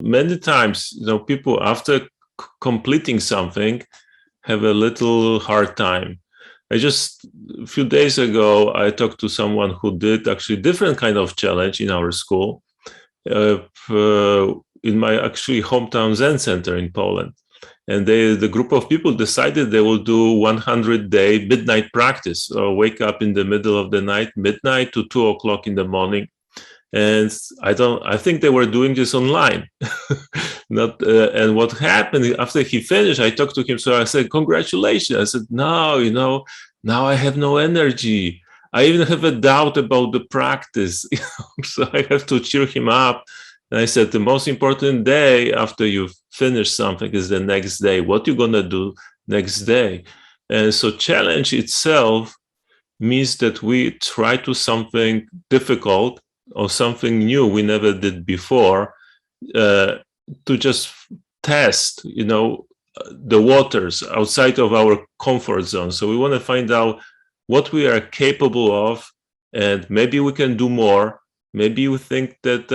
Many times, people after completing something have a little hard time. A few days ago, I talked to someone who did actually different kind of challenge in our school, in my actually hometown Zen center in Poland. And the group of people decided they will do 100-day midnight practice, or wake up in the middle of the night, midnight to 2:00 in the morning. And I think they were doing this online. Not, and what happened after he finished, I talked to him. So I said, congratulations. I said, no, now I have no energy. I even have a doubt about the practice. So I have to cheer him up. And I said, the most important day after you finish something is the next day. What you're going to do next day? And so challenge itself means that we try to something difficult or something new we never did before, to just test, the waters outside of our comfort zone. So we want to find out what we are capable of, and maybe we can do more. Maybe we think that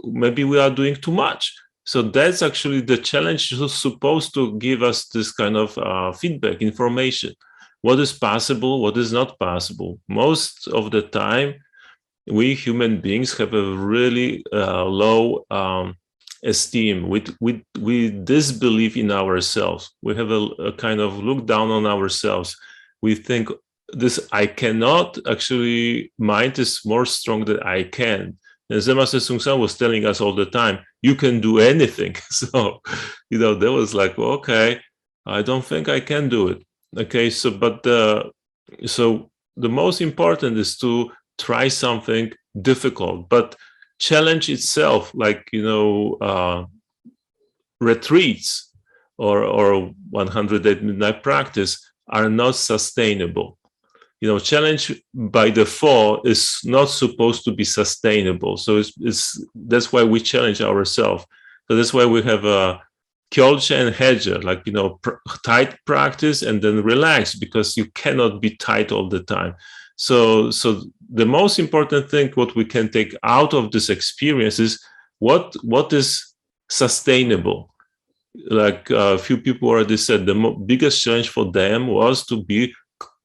maybe we are doing too much. So that's actually the challenge is supposed to give us this kind of feedback, information. What is possible, what is not possible. Most of the time, we human beings have a really low esteem. We disbelieve in ourselves. We have a kind of look down on ourselves. We think this I cannot, actually mind is more strong than I can. And Zen Master Seung Sahn was telling us all the time, you can do anything. So, that was like, okay, I don't think I can do it. Okay, so so the most important is to try something difficult, but challenge itself, like, retreats or 100-day midnight practice are not sustainable. Challenge by default is not supposed to be sustainable. So that's why we challenge ourselves. So that's why we have a Kyol and Hedger, like, tight practice and then relax, because you cannot be tight all the time. So the most important thing, what we can take out of this experience is what is sustainable. Like a few people already said, the biggest challenge for them was to be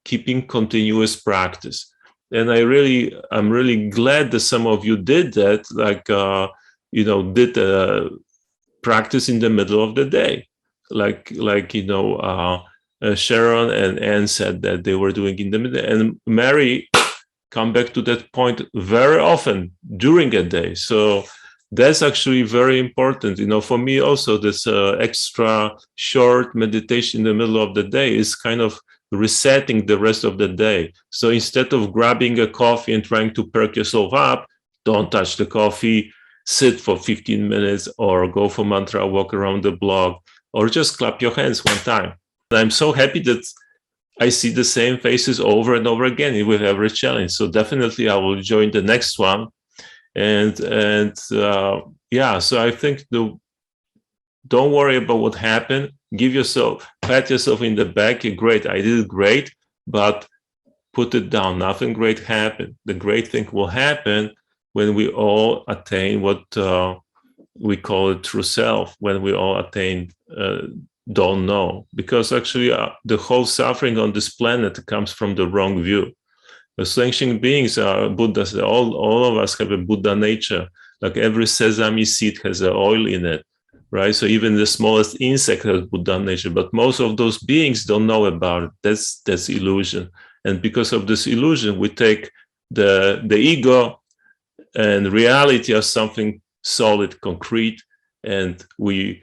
keeping continuous practice. And I'm really glad that some of you did that, like, did practice in the middle of the day. Like Sharon and Anne said that they were doing in the middle, and Mary come back to that point very often during a day. So that's actually very important. For me also, this extra short meditation in the middle of the day is kind of resetting the rest of the day. So instead of grabbing a coffee and trying to perk yourself up, don't touch the coffee, sit for 15 minutes or go for mantra walk around the block, or just clap your hands one time. I'm so happy that I see the same faces over and over again with every challenge. So definitely I will join the next one. And so I think don't worry about what happened. Pat yourself in the back. Great, I did great, but put it down. Nothing great happened. The great thing will happen when we all attain what we call it true self, when we all attain don't know. Because actually the whole suffering on this planet comes from the wrong view. The sentient beings are Buddhas. All of us have a Buddha nature. Like every sesame seed has an oil in it, right? So even the smallest insect has Buddha nature, but most of those beings don't know about it. That's illusion. And because of this illusion, we take the ego and reality as something solid, concrete, and we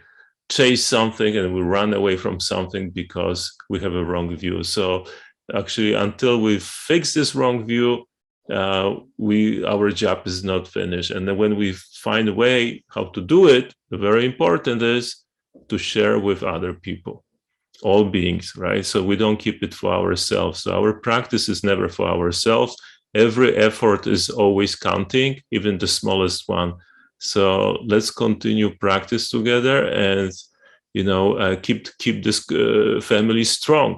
chase something and we run away from something because we have a wrong view. So actually, until we fix this wrong view, our job is not finished. And then when we find a way how to do it, very important is to share with other people, all beings, right? So we don't keep it for ourselves. So our practice is never for ourselves. Every effort is always counting, even the smallest one. So let's continue practice together and keep this family strong.